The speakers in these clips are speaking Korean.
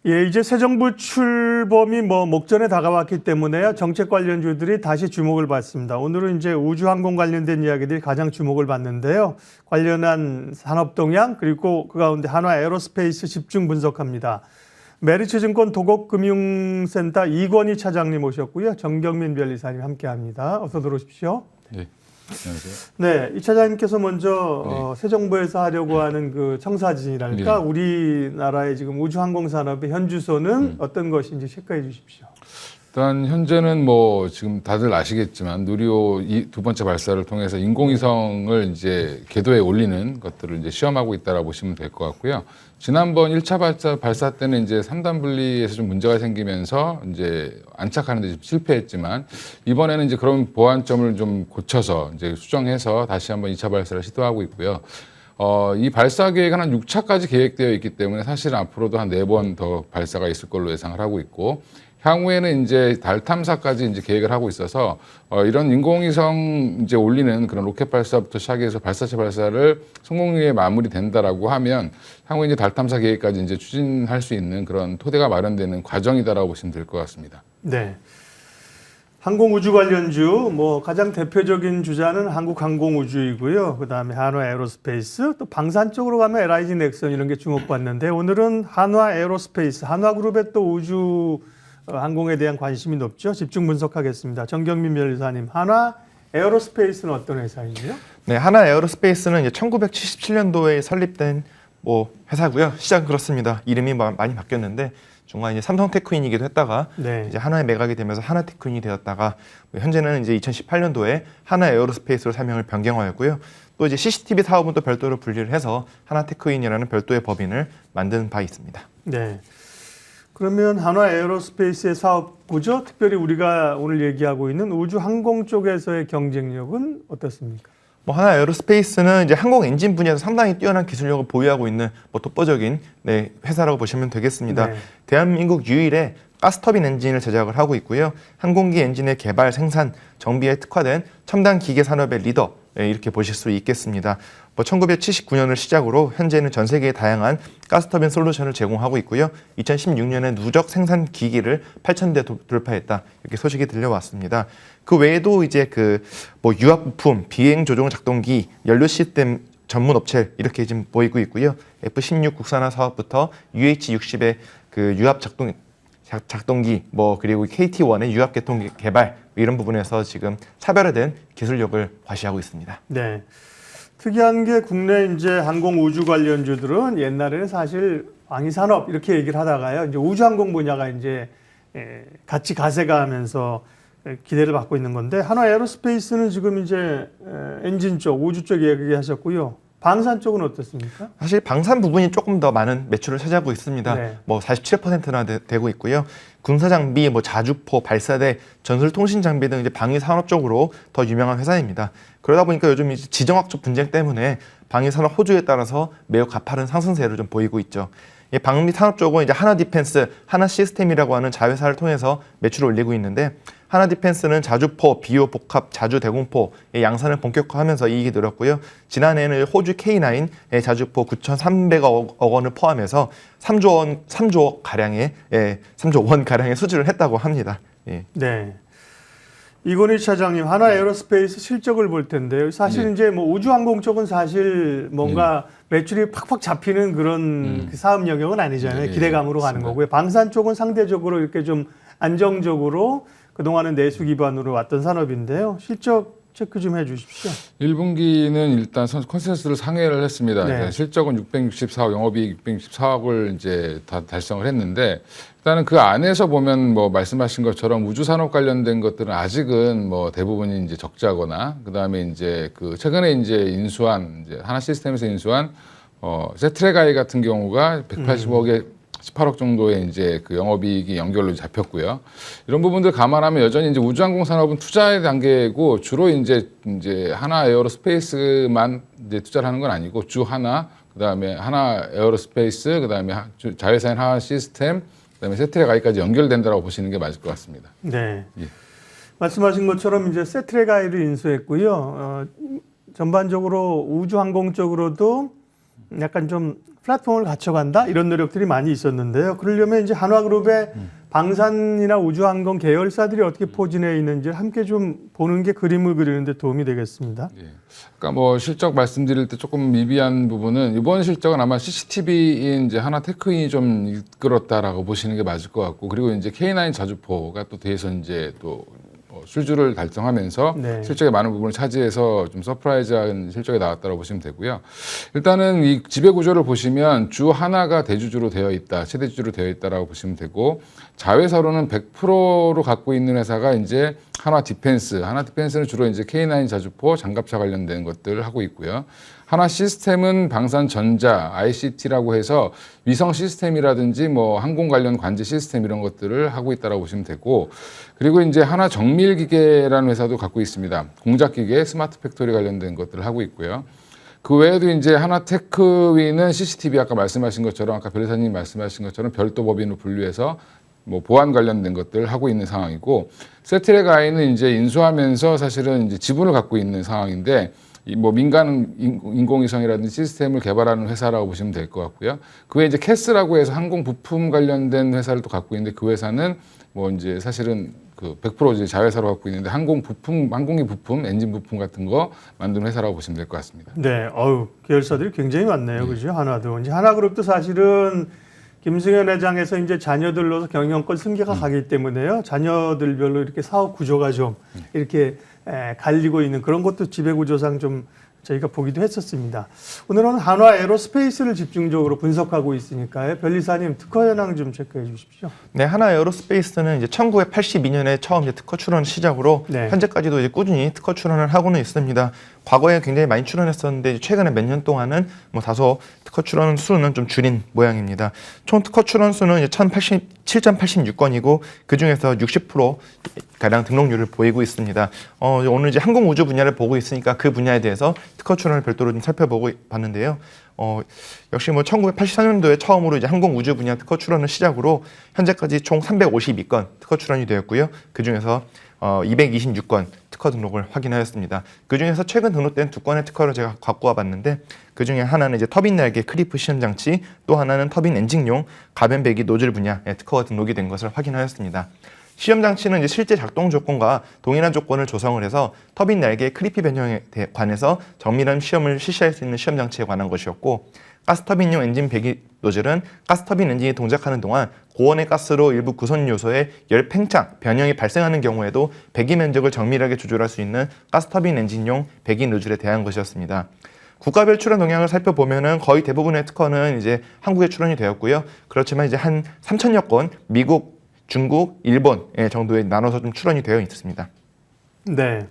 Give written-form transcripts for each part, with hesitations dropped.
예, 이제 새 정부 출범이 목전에 다가왔기 때문에 정책 관련주들이 다시 주목을 받습니다. 오늘은 이제 우주항공 관련된 이야기들이 가장 주목을 받는데요. 관련한 산업 동향 그리고 그 가운데 한화 에어로스페이스 집중 분석합니다. 메리츠증권 도곡금융센터 이권희 차장님 오셨고요. 정경민 변리사님 함께합니다. 어서 들어오십시오. 네. 안녕하세요. 네, 이 차장님께서 먼저 새 정부에서 하려고 하는 그 청사진이랄까 우리나라의 지금 우주항공 산업의 현주소는 어떤 것인지 체크해 주십시오. 일단 현재는 뭐 지금 다들 아시겠지만 누리호 두 번째 발사를 통해서 인공위성을 이제 궤도에 올리는 것들을 이제 시험하고 있다라고 보시면 될 것 같고요. 지난번 1차 발사 때는 이제 3단 분리에서 좀 문제가 생기면서 이제 안착하는 데 실패했지만 이번에는 이제 그런 보완점을 좀 고쳐서 이제 수정해서 다시 한번 2차 발사를 시도하고 있고요. 이 발사 계획은 한 6차까지 계획되어 있기 때문에 사실은 앞으로도 한 4번 더 발사가 있을 걸로 예상을 하고 있고 향후에는 이제 달 탐사까지 이제 계획을 하고 있어서 이런 인공위성 이제 올리는 그런 로켓 발사부터 시작해서 발사체 발사를 성공리에 마무리된다라고 하면 향후에 이제 달 탐사 계획까지 이제 추진할 수 있는 그런 토대가 마련되는 과정이다라고 보시면 될 것 같습니다. 네. 항공우주 관련주 가장 대표적인 주자는 한국항공우주이고요. 그다음에 한화에어로스페이스 또 방산 쪽으로 가면 LIG 넥슨 이런 게 주목받는데 오늘은 한화에어로스페이스 한화그룹의 또 우주 항공에 대한 관심이 높죠. 집중 분석하겠습니다. 정경민 변리사님, 한화에어로스페이스는 어떤 회사인지요? 네, 한화에어로스페이스는 이제 1977년도에 설립된 회사고요. 시작은 그렇습니다. 이름이 많이 바뀌었는데 중간에 이제 삼성테크인이기도 했다가 이제 한화에 매각이 되면서 하나테크인이 되었다가 현재는 이제 2018년도에 한화에어로스페이스로 사명을 변경하였고요. 또 이제 CCTV 사업은 또 별도로 분리를 해서 하나테크인이라는 별도의 법인을 만든 바 있습니다. 네. 그러면 한화에어로스페이스의 사업 구조, 특별히 우리가 오늘 얘기하고 있는 우주 항공 쪽에서의 경쟁력은 어떻습니까? 한화에어로스페이스는 이제 항공 엔진 분야에서 상당히 뛰어난 기술력을 보유하고 있는 독보적인 회사라고 보시면 되겠습니다. 네. 대한민국 유일의 가스터빈 엔진을 제작을 하고 있고요. 항공기 엔진의 개발, 생산, 정비에 특화된 첨단 기계 산업의 리더 이렇게 보실 수 있겠습니다. 1979년을 시작으로 현재는 전 세계의 다양한 가스터빈 솔루션을 제공하고 있고요. 2016년에 누적 생산 기기를 8,000대 돌파했다 이렇게 소식이 들려왔습니다. 그 외에도 이제 유압 부품, 비행 조종 작동기, 연료 시스템 전문 업체 이렇게 지금 보이고 있고요. F-16 국산화 사업부터 UH-60의 그 유압 작동기 그리고 KT-1의 유압 계통 개발 이런 부분에서 지금 차별화된 기술력을 과시하고 있습니다. 네. 특이한 게 국내 이제 항공 우주 관련주들은 옛날에는 사실 왕이 산업 이렇게 얘기를 하다가요. 이제 우주항공 분야가 이제 같이 가세가 하면서 기대를 받고 있는 건데 한화에어로스페이스는 지금 이제 엔진 쪽, 우주 쪽 얘기하셨고요. 방산 쪽은 어떻습니까? 사실 방산 부분이 조금 더 많은 매출을 차지하고 있습니다. 네. 47%나 되고 있고요. 군사 장비, 자주포, 발사대, 전술 통신 장비 등 이제 방위 산업 쪽으로 더 유명한 회사입니다. 그러다 보니까 요즘 이제 지정학적 분쟁 때문에 방위 산업 호주에 따라서 매우 가파른 상승세를 좀 보이고 있죠. 방위 산업 쪽은 이제 하나 디펜스, 하나 시스템이라고 하는 자회사를 통해서 매출을 올리고 있는데 하나 디펜스는 자주포, 비호 복합, 자주 대공포의 양산을 본격화하면서 이익이 늘었고요. 지난해에는 호주 K9 자주포 9,300억 원을 포함해서 3조 원 가량의 수주를 했다고 합니다. 예. 네. 이권희 차장님, 한화에어로스페이스 실적을 볼 텐데요. 사실 이제 우주항공 쪽은 사실 뭔가 매출이 팍팍 잡히는 그런 사업 영역은 아니잖아요. 기대감으로 가는 거고요. 방산 쪽은 상대적으로 이렇게 좀 안정적으로 그동안은 내수 기반으로 왔던 산업인데요. 실적 체크 좀 해주십시오. 1분기는 일단 컨센서스를 상회를 했습니다. 네. 실적은 664억, 영업이익 664억을 이제 다 달성을 했는데 일단은 그 안에서 보면 말씀하신 것처럼 우주 산업 관련된 것들은 아직은 대부분이 이제 적자거나 그다음에 이제 최근에 이제 인수한 하나 시스템에서 인수한 세트레가이 같은 경우가 180억에 18억 정도의 이제 영업이익이 연결로 잡혔고요. 이런 부분들 감안하면 여전히 이제 우주항공 산업은 투자의 단계고 주로 이제 하나 에어로스페이스만 이제 투자를 하는 건 아니고 주 하나, 그다음에 하나 에어로스페이스, 그다음에 자회사인 하나 시스템, 그다음에 세트레가이까지 연결된다라고 보시는 게 맞을 것 같습니다. 네. 예. 말씀하신 것처럼 이제 세트레가이를 인수했고요. 전반적으로 우주항공 쪽으로도 약간 좀 플랫폼을 갖춰간다 이런 노력들이 많이 있었는데요. 그러려면 이제 한화그룹의 방산이나 우주항공 계열사들이 어떻게 포진해 있는지 함께 좀 보는 게 그림을 그리는 데 도움이 되겠습니다. 예. 그러니까 뭐 실적 말씀드릴 때 조금 미비한 부분은 이번 실적은 아마 CCTV인 이제 하나테크인이 좀 이끌었다라고 보시는 게 맞을 것 같고, 그리고 이제 K9 자주포가 또 뒤에서 이제 또 술주를 달성하면서 네. 실적의 많은 부분을 차지해서 좀 서프라이즈한 실적이 나왔다고 보시면 되고요. 일단은 이 지배 구조를 보시면 주 하나가 대주주로 되어 있다, 최대 주주로 되어 있다라고 보시면 되고, 자회사로는 100%로 갖고 있는 회사가 이제 하나 디펜스는 주로 이제 K9 자주포 장갑차 관련된 것들을 하고 있고요. 하나 시스템은 방산전자, ICT라고 해서 위성 시스템이라든지 뭐 항공 관련 관제 시스템 이런 것들을 하고 있다라고 보시면 되고, 그리고 이제 하나 정밀기계라는 회사도 갖고 있습니다. 공작기계, 스마트 팩토리 관련된 것들을 하고 있고요. 그 외에도 이제 하나테크위는 CCTV 아까 말씀하신 것처럼, 아까 변호사님 말씀하신 것처럼 별도 법인으로 분류해서 뭐 보안 관련된 것들을 하고 있는 상황이고, 세트랙 아이는 이제 인수하면서 사실은 이제 지분을 갖고 있는 상황인데, 뭐 민간 인공위성이라든지 시스템을 개발하는 회사라고 보시면 될 것 같고요. 그 외에 이제 캐스라고 해서 항공 부품 관련된 회사를 또 갖고 있는데, 그 회사는 뭐 이제 사실은 그 100% 이제 자회사로 갖고 있는데 항공기 부품, 엔진 부품 같은 거 만드는 회사라고 보시면 될 것 같습니다. 네, 계열사들이 굉장히 많네요, 그죠? 하나도 이제 하나그룹도 사실은 김승현 회장에서 이제 자녀들로서 경영권 승계가 가기 때문에요. 자녀들별로 이렇게 사업 구조가 좀 이렇게 갈리고 있는 그런 것도 지배 구조상 좀 저희가 보기도 했었습니다. 오늘은 한화 에어로스페이스를 집중적으로 분석하고 있으니까요. 변리사님 특허 현황 좀 체크해 주십시오. 네, 하나 에어로스페이스는 이제 1982년에 처음 이제 특허 출원 시작으로 네. 현재까지도 이제 꾸준히 특허 출원을 하고는 있습니다. 과거에 굉장히 많이 출원했었는데 최근에 몇 년 동안은 뭐 다소 특허 출원 수는 좀 줄인 모양입니다. 총 특허 출원 수는 이제 7,086건이고 그 중에서 60% 가량 등록률을 보이고 있습니다. 오늘 이제 항공우주 분야를 보고 있으니까 그 분야에 대해서 특허 출원을 별도로 좀 살펴보고 봤는데요. 역시 뭐 1984년도에 처음으로 이제 항공우주 분야 특허 출원을 시작으로 현재까지 총 352건 특허 출원이 되었고요. 그 중에서 226건 특허 등록을 확인하였습니다. 그 중에서 최근 등록된 2건의 특허를 제가 갖고 와봤는데, 그 중에 하나는 이제 터빈 날개 크리프 시험 장치, 또 하나는 터빈 엔진용 가변 배기 노즐 분야에 특허가 등록이 된 것을 확인하였습니다. 시험 장치는 이제 실제 작동 조건과 동일한 조건을 조성을 해서 터빈 날개 크리피 변형에 관해서 정밀한 시험을 실시할 수 있는 시험 장치에 관한 것이었고, 가스터빈용 엔진 배기 노즐은 가스터빈 엔진이 동작하는 동안 고온의 가스로 일부 구성 요소의 열 팽창, 변형이 발생하는 경우에도 배기 면적을 정밀하게 조절할 수 있는 가스터빈 엔진용 배기 노즐에 대한 것이었습니다. 국가별 출원 동향을 살펴보면은 거의 대부분의 특허는 이제 한국에 출원이 되었고요. 그렇지만 이제 한 3,000여 건 미국, 중국, 일본 정도에 나눠서 좀 출원이 되어 있습니다. 네.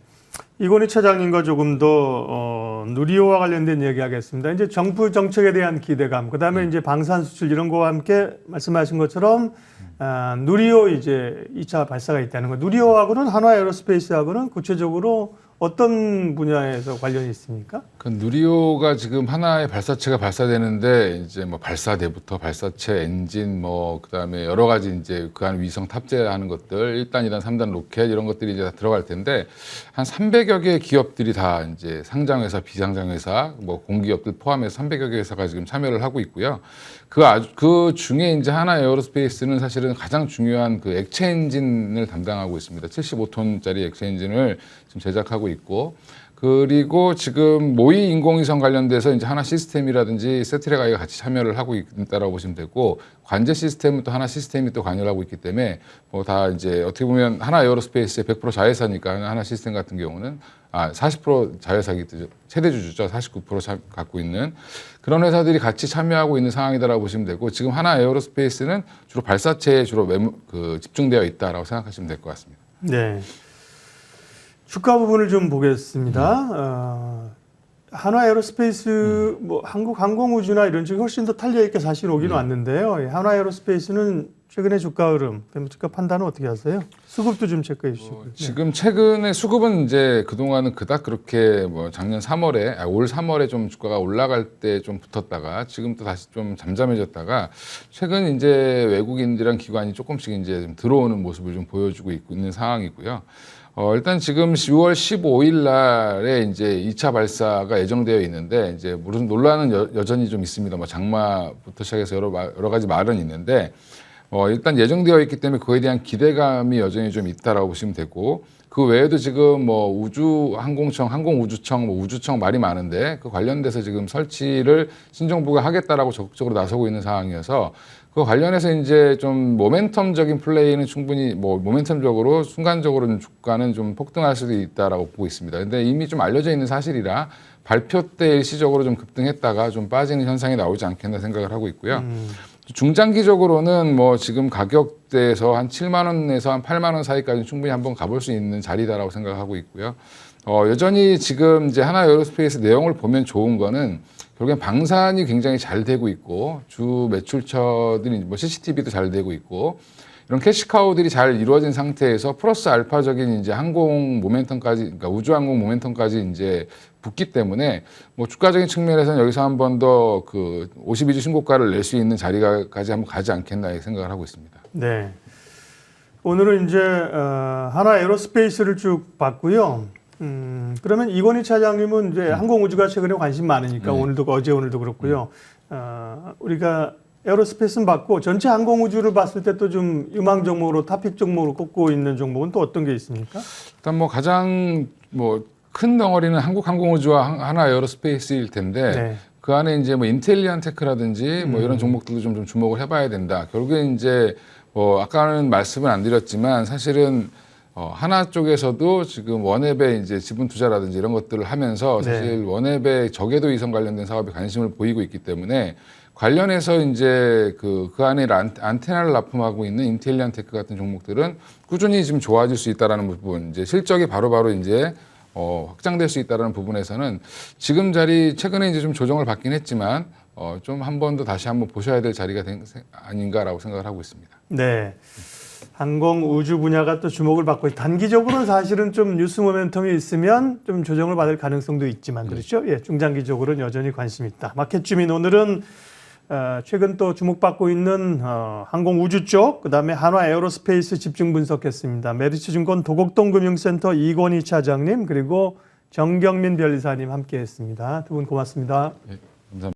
이건희 차장님과 조금 더 누리호와 관련된 이야기하겠습니다. 이제 정부 정책에 대한 기대감, 그다음에 이제 방산 수출 이런 거와 함께 말씀하신 것처럼 누리호 이제 2차 발사가 있다는 거. 누리호하고는 한화 에어로스페이스하고는 구체적으로 어떤 분야에서 관련이 있습니까? 그 누리호가 지금 하나의 발사체가 발사되는데 이제 뭐 발사대부터 발사체, 엔진, 뭐 그다음에 여러 가지 이제 그 안 위성 탑재하는 것들, 1단, 2단, 3단 로켓 이런 것들이 이제 다 들어갈 텐데, 한 300여 개 기업들이 다 이제 상장회사, 비상장회사, 뭐 공기업들 포함해서 300여 개 회사가 지금 참여를 하고 있고요. 그 중에 이제 하나 에어로스페이스는 사실은 가장 중요한 그 액체 엔진을 담당하고 있습니다. 75톤짜리 액체 엔진을 지금 제작하고 있고, 그리고 지금 모의 인공위성 관련돼서 이제 하나 시스템이라든지 세트랙 아이가 같이 참여를 하고 있다라고 보시면 되고, 관제 시스템은 또 하나 시스템이 또 관여를 하고 있기 때문에 뭐 다 이제 어떻게 보면 하나 에어로스페이스의 100% 자회사니까 하나 시스템 같은 경우는 40% 자회사기 때문에 최대 주주죠. 49% 갖고 있는 그런 회사들이 같이 참여하고 있는 상황이다라고 보시면 되고, 지금 하나 에어로스페이스는 주로 발사체에 주로 집중되어 있다라고 생각하시면 될 것 같습니다. 네. 주가 부분을 좀 보겠습니다. 한화 에어로스페이스, 뭐 한국 항공우주나 이런 쪽이 훨씬 더 탄력 있게 사실 오긴 왔는데요. 한화 에어로스페이스는 최근에 주가 흐름, 주가 판단은 어떻게 하세요? 수급도 좀 체크해 주시고. 지금 최근에 수급은 이제 그동안은 그닥 그렇게 뭐 작년 3월에, 올 3월에 좀 주가가 올라갈 때 좀 붙었다가 지금 또 다시 좀 잠잠해졌다가 최근 이제 외국인들이랑 기관이 조금씩 이제 좀 들어오는 모습을 좀 보여주고 있는 상황이고요. 일단 지금 6월 15일 날에 이제 2차 발사가 예정되어 있는데 이제 무슨 논란은 여전히 좀 있습니다. 뭐 장마부터 시작해서 여러 가지 말은 있는데 일단 예정되어 있기 때문에 그에 대한 기대감이 여전히 좀 있다라고 보시면 되고 그 외에도 지금 뭐 우주항공청, 항공우주청, 뭐 우주청 말이 많은데 그 관련돼서 지금 설치를 신정부가 하겠다라고 적극적으로 나서고 있는 상황이어서 그 관련해서 이제 좀 모멘텀적인 플레이는 충분히 뭐 모멘텀적으로 순간적으로 주가는 좀 폭등할 수도 있다라고 보고 있습니다. 근데 이미 좀 알려져 있는 사실이라 발표 때 일시적으로 좀 급등했다가 좀 빠지는 현상이 나오지 않겠나 생각을 하고 있고요. 중장기적으로는 뭐 지금 가격대에서 한 7만 원에서 한 8만 원 사이까지 충분히 한번 가볼 수 있는 자리다라고 생각하고 있고요. 여전히 지금 이제 하나 에어로스페이스 내용을 보면 좋은 거는 결국엔 방산이 굉장히 잘 되고 있고 주 매출처들이 뭐 CCTV도 잘 되고 있고 이런 캐시카우들이 잘 이루어진 상태에서 플러스 알파적인 이제 항공 모멘텀까지, 그러니까 우주항공 모멘텀까지 이제 붙기 때문에 뭐 주가적인 측면에서는 여기서 한 번 더 그 52주 신고가를 낼 수 있는 자리까지 한번 가지 않겠나 생각을 하고 있습니다. 네. 오늘은 이제 하나 에어로스페이스를 쭉 봤고요. 그러면 이건희 차장님은 이제 항공우주가 최근에 관심 많으니까 오늘도 어제 오늘도 그렇고요. 우리가 에어로스페이스는 봤고 전체 항공우주를 봤을 때 또 좀 유망 종목으로 탑픽 종목으로 꼽고 있는 종목은 또 어떤 게 있습니까? 일단 뭐 가장 뭐 큰 덩어리는 한국항공우주와 하나 에어로스페이스일 텐데 네. 그 안에 이제 뭐 인텔리안 테크라든지 뭐 이런 종목들도 좀 주목을 해봐야 된다. 결국에 이제 뭐 아까는 말씀을 안 드렸지만 사실은 하나 쪽에서도 지금 원앱의 이제 지분 투자라든지 이런 것들을 하면서 사실 원앱의 저궤도 위성 관련된 사업에 관심을 보이고 있기 때문에 관련해서 이제 그 안에 안테나를 납품하고 있는 인텔리안 테크 같은 종목들은 꾸준히 지금 좋아질 수 있다라는 부분, 이제 실적이 바로바로 이제 확장될 수 있다는 부분에서는 지금 자리 최근에 이제 좀 조정을 받긴 했지만 좀 한 번 더 다시 한번 보셔야 될 자리가 아닌가라고 생각을 하고 있습니다. 네. 항공 우주 분야가 또 주목을 받고 단기적으로는 사실은 좀 뉴스 모멘텀이 있으면 좀 조정을 받을 가능성도 있지만 그렇죠. 예, 중장기적으로는 여전히 관심 있다. 마켓 주민 오늘은 최근 또 주목받고 있는 항공 우주 쪽, 그다음에 한화 에어로스페이스 집중 분석했습니다. 메리츠증권 도곡동 금융센터 이건희 차장님 그리고 정경민 변리사님 함께했습니다. 두 분 고맙습니다. 네.